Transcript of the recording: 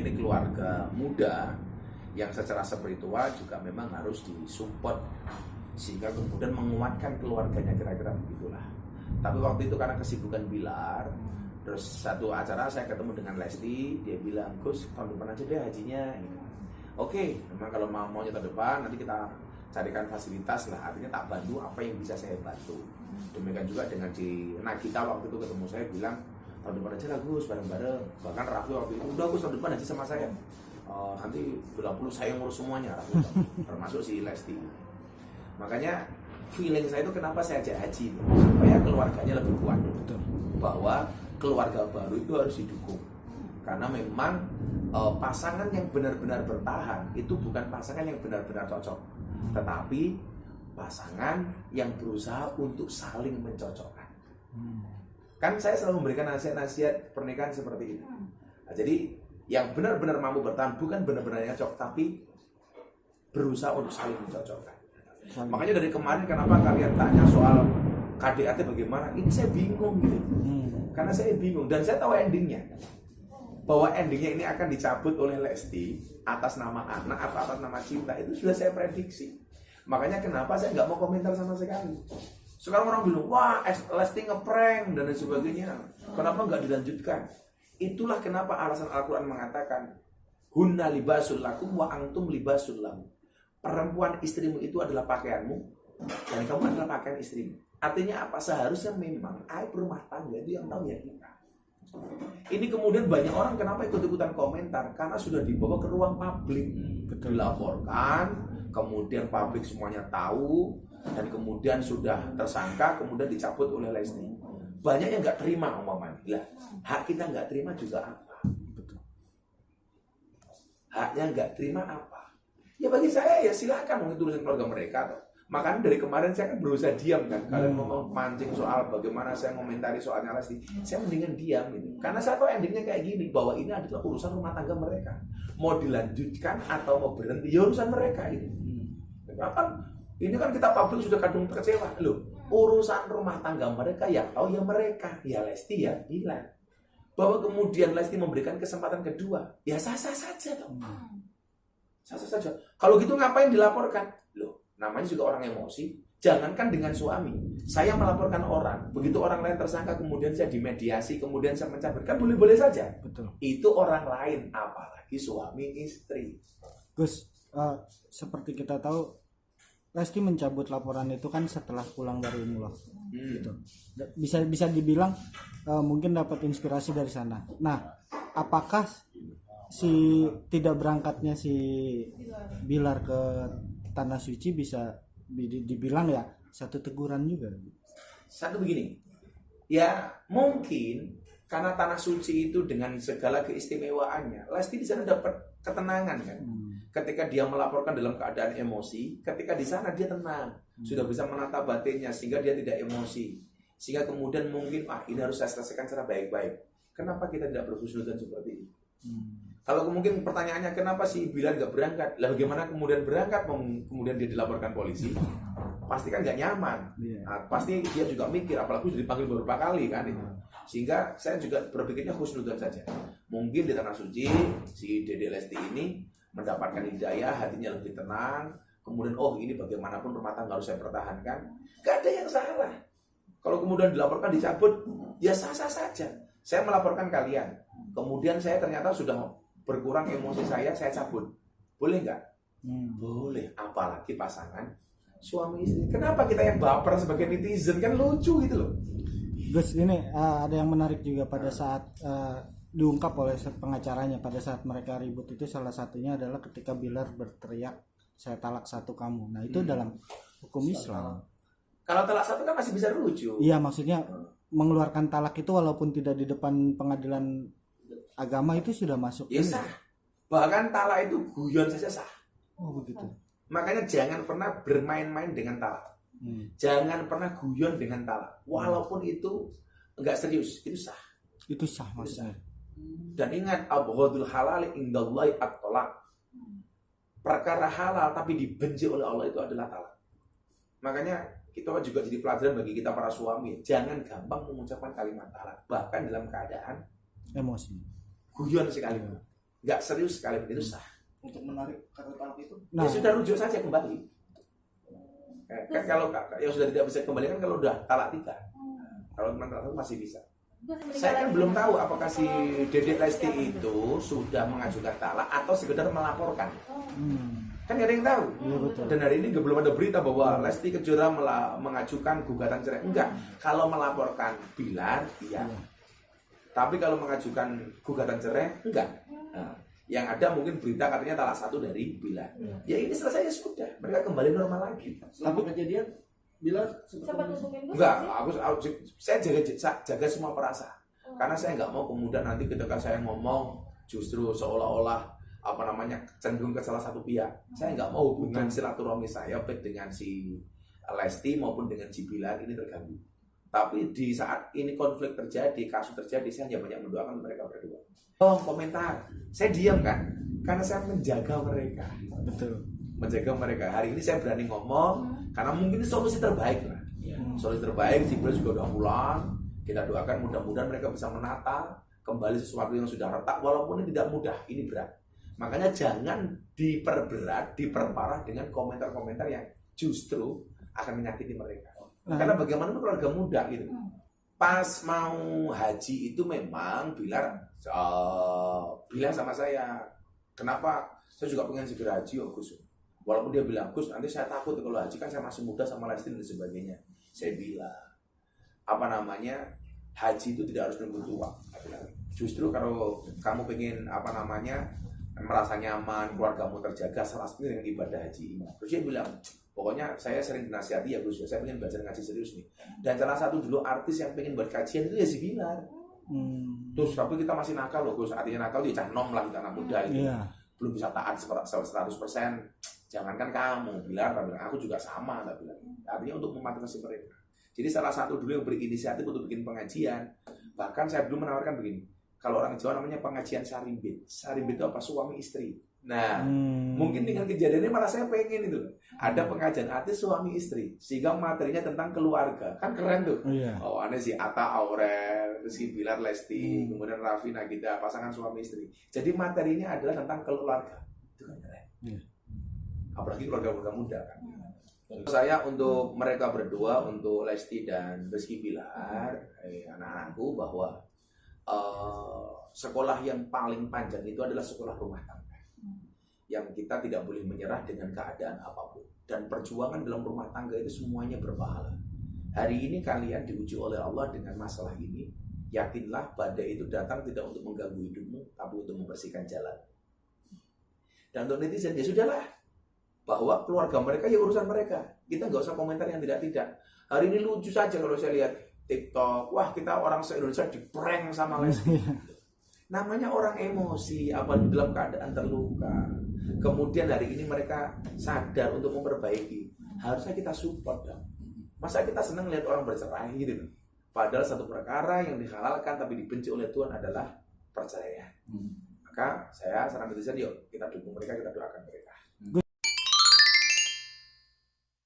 ini keluarga muda yang secara spiritual juga memang harus disupport sehingga kemudian menguatkan keluarganya, kira-kira begitulah. Tapi waktu itu karena kesibukan Bilar, terus satu acara saya ketemu dengan Lesti, dia bilang, Gus tahun depan aja deh hajinya gitu. Oke, memang kalau maunya tahun depan nanti kita carikan fasilitas lah, artinya tak bantu apa yang bisa saya bantu. Demikian juga dengan di Nagita waktu itu ketemu saya bilang tahun depan aja lah Gus, bareng-bareng. Bahkan Raffi waktu itu, udah Gus tahun depan haji sama saya. Nanti 20 saya ngurus semuanya, Raffi, termasuk si Lesti. Makanya feeling saya itu kenapa saya ajak haji itu, supaya keluarganya lebih kuat. Betul. Bahwa keluarga baru itu harus didukung. Karena memang pasangan yang benar-benar bertahan itu bukan pasangan yang benar-benar cocok, tetapi pasangan yang berusaha untuk saling mencocokkan. Kan saya selalu memberikan nasihat-nasihat pernikahan seperti itu. Nah, jadi yang benar-benar mampu bertahan bukan benar-benar cocok, tapi berusaha untuk saling mencocokkan. Makanya dari kemarin kenapa kalian tanya soal KDRT bagaimana, ini saya bingung gitu. Karena saya bingung dan saya tahu endingnya, bahwa endingnya ini akan dicabut oleh Lesti atas nama anak atau atas nama cinta, itu sudah saya prediksi. Makanya kenapa saya nggak mau komentar sama sekali. Sekarang orang bilang, wah Lesti ngeprank dan lain sebagainya, kenapa nggak dilanjutkan? Itulah kenapa alasan Al-Quran mengatakan, hunna libasul lakum wa antum libasul lahum. Perempuan istrimu itu adalah pakaianmu dan kamu adalah pakaian istrimu. Artinya apa? Seharusnya memang aib rumah tangga itu yang tahu ya kita. Ini kemudian banyak orang kenapa ikut-ikutan komentar, karena sudah dibawa ke ruang publik, dilaporkan, kemudian publik semuanya tahu, dan kemudian sudah tersangka, kemudian dicabut oleh Lesti. Banyak yang nggak terima umpamanya. Lah, hak kita nggak terima juga apa? Haknya nggak terima apa? Ya bagi saya ya silakan mengurusin keluarga mereka. Makanya dari kemarin saya kan berusaha diam kan. Kalian mau mancing soal bagaimana saya komentari soalnya Lesti, saya mendingan diam gitu. Karena saya tahu endingnya kayak gini, bahwa ini adalah urusan rumah tangga mereka. Mau dilanjutkan atau mau berhenti, ya urusan mereka itu. Ini kan kita publik sudah kadung kecewa. Loh, urusan rumah tangga mereka yang tahu ya mereka. Ya Lesti ya bilang. Bahwa kemudian Lesti memberikan kesempatan kedua, ya sah-sah saja dong. Sah-sah saja. Kalau gitu ngapain dilaporkan? Loh, namanya juga orang emosi. Jangankan dengan suami, saya melaporkan orang, begitu orang lain tersangka, kemudian saya dimediasi, kemudian saya mencabut, kan boleh-boleh saja. Betul. Itu orang lain, apalagi suami istri. Gus, seperti kita tahu, Lesti mencabut laporan itu kan setelah pulang dari umroh. Gitu. Bisa dibilang mungkin dapat inspirasi dari sana. Nah, apakah si tidak berangkatnya si Bilar ke Tanah Suci bisa dibilang ya satu teguran juga? Satu begini, ya mungkin karena Tanah Suci itu dengan segala keistimewaannya, Lesti di sana dapat ketenangan kan. Ketika dia melaporkan dalam keadaan emosi, ketika di sana dia tenang, sudah bisa menata batinnya sehingga dia tidak emosi, sehingga kemudian mungkin ini harus saya selesaikan secara baik-baik. Kenapa kita tidak berhusnudzon seperti itu? Kalau mungkin pertanyaannya kenapa si Bilar nggak berangkat? Lah bagaimana kemudian berangkat, kemudian dia dilaporkan polisi? Pasti kan nggak nyaman. Nah, pasti dia juga mikir, apalagi sudah dipanggil beberapa kali kan itu. Sehingga saya juga berpikirnya husnudzon saja. Mungkin di Tanah Suci si Dede Lesti ini mendapatkan hidayah, hatinya lebih tenang. Kemudian ini bagaimanapun rumah tangga harus saya pertahankan. Gak ada yang salah. Kalau kemudian dilaporkan dicabut, ya sah-sah saja. Saya melaporkan kalian. Kemudian saya ternyata sudah berkurang emosi saya cabut. Boleh nggak? Boleh. Apalagi pasangan suami istri. Kenapa kita yang baper sebagai netizen? Kan lucu gitu loh. Gus, ini ada yang menarik juga pada saat diungkap oleh pengacaranya pada saat mereka ribut itu, salah satunya adalah ketika Bilar berteriak, saya talak satu kamu. Nah itu dalam hukum Islam. Kalau talak satu kan masih bisa rujuk. Iya, maksudnya mengeluarkan talak itu walaupun tidak di depan pengadilan agama itu sudah masuk. Ya sah. Bahkan talak itu guyon saja sah. Oh begitu. Makanya jangan pernah bermain-main dengan talak. Jangan pernah guyon dengan talak. Walaupun itu enggak serius, itu sah. Itu sah maksudnya. Dan ingat, abghadul halal indallahi at-talaq. Perkara halal tapi dibenci oleh Allah itu adalah talak. Makanya kita juga jadi pelajaran bagi kita para suami. Jangan gampang mengucapkan kalimat talak, bahkan dalam keadaan emosi. Guyon sekali. nggak serius sekali itu sah. Untuk menarik kartu talak itu, Nah, Ya sudah rujuk saja kembali. Kan kalau yang sudah tidak bisa kembali kan kalau udah talak 3. Kalau teman talak 1 masih bisa. Saya kan belum tahu apakah si Dedek Lesti itu sudah mengajukan talak atau sekedar melaporkan. Kan nggak ada yang tahu. iya betul. Dan hari ini belum ada berita bahwa Lesti Kejora mengajukan gugatan cerai. Enggak. Kalau melaporkan Bilar, iya. Tapi kalau mengajukan gugatan cerai, enggak. Nah, yang ada mungkin berita katanya talak 1 dari Bilar. Ya ini selesai ya sudah. Mereka kembali normal lagi. selama kejadian bila Sempat nutupin gue Enggak, sih. saya jaga semua perasaan. Karena saya nggak mau kemudian nanti ketika saya ngomong justru seolah-olah cenderung ke salah satu pihak. Saya nggak mau hubungan silaturahmi saya baik dengan si Lesti maupun dengan si Bilar ini terganggu. Tapi di saat ini konflik terjadi, kasus terjadi, saya hanya banyak mendoakan mereka berdua. Komentar, saya diam kan, karena saya menjaga mereka. Betul. Menjaga mereka. Hari ini saya berani ngomong karena mungkin ini solusi terbaik lah. Solusi terbaik, si Bilar juga udah pulang. Kita doakan mudah-mudahan mereka bisa menata kembali sesuatu yang sudah retak, walaupun ini tidak mudah, ini berat. Makanya jangan diperberat, diperparah dengan komentar-komentar yang justru akan menyakiti mereka. Karena bagaimanapun keluarga muda gitu. Pas mau haji itu memang Bilar bilang sama saya, kenapa saya juga pengen segera haji Gus. Walaupun dia bilang, Gus nanti saya takut kalau haji kan saya masih muda sama Lesti dan sebagainya. Saya bilang, haji itu tidak harus nunggu tua. Justru kalau kamu pengen merasa nyaman, keluargamu terjaga, salah satunya dengan ibadah haji. Terus dia bilang, pokoknya saya sering dinasihati ya Gus, saya pengen belajar ngaji serius nih. Dan salah satu dulu artis yang pengen buat kajian itu ya si Bilar. Terus tapi kita masih nakal loh Gus, artinya nakal dia canom lah kita anak muda itu. Belum bisa taat 100%. Jangankan kamu, Bilar, aku juga sama, tak bilang. Artinya untuk memotivasi mereka. Jadi salah satu dulu yang berinisiatif untuk bikin pengajian. Bahkan saya dulu menawarkan begini. Kalau orang Jawa namanya pengajian sarimbit. Sarimbit itu apa? Suami istri. Nah, mungkin dengan kejadiannya malah saya pengen itu. Ada pengajian artis suami istri. Sehingga materinya tentang keluarga. Kan keren tuh. Oh, ada si Atta Aurel, si Bilar Lesti, kemudian Raffi Nagita, pasangan suami istri. Jadi materinya adalah tentang keluarga. Itu kan keren. Apalagi keluarga muda kan. Saya untuk mereka berdua, untuk Lesti dan Rizky Bilar, anak-anakku, bahwa sekolah yang paling panjang itu adalah sekolah rumah tangga. Yang kita tidak boleh menyerah dengan keadaan apapun. Dan perjuangan dalam rumah tangga itu semuanya berpahala. Hari ini kalian diuji oleh Allah dengan masalah ini. Yakinlah badai itu datang tidak untuk mengganggu hidupmu, tapi untuk membersihkan jalan. Dan untuk netizen, ya sudahlah. Bahwa keluarga mereka ya urusan mereka. Kita nggak usah komentar yang tidak-tidak. Hari ini lucu saja kalau saya lihat TikTok. Wah, kita orang se-Indonesia di-prank sama Lesti. Namanya orang emosi, apalagi dalam keadaan terluka. Kemudian hari ini mereka sadar untuk memperbaiki. Harusnya kita support dong. Masa kita senang lihat orang bercerai gitu. Padahal satu perkara yang dihalalkan tapi dibenci oleh Tuhan adalah perceraian. Maka saya saran netizen, yuk kita dukung mereka, kita doakan mereka.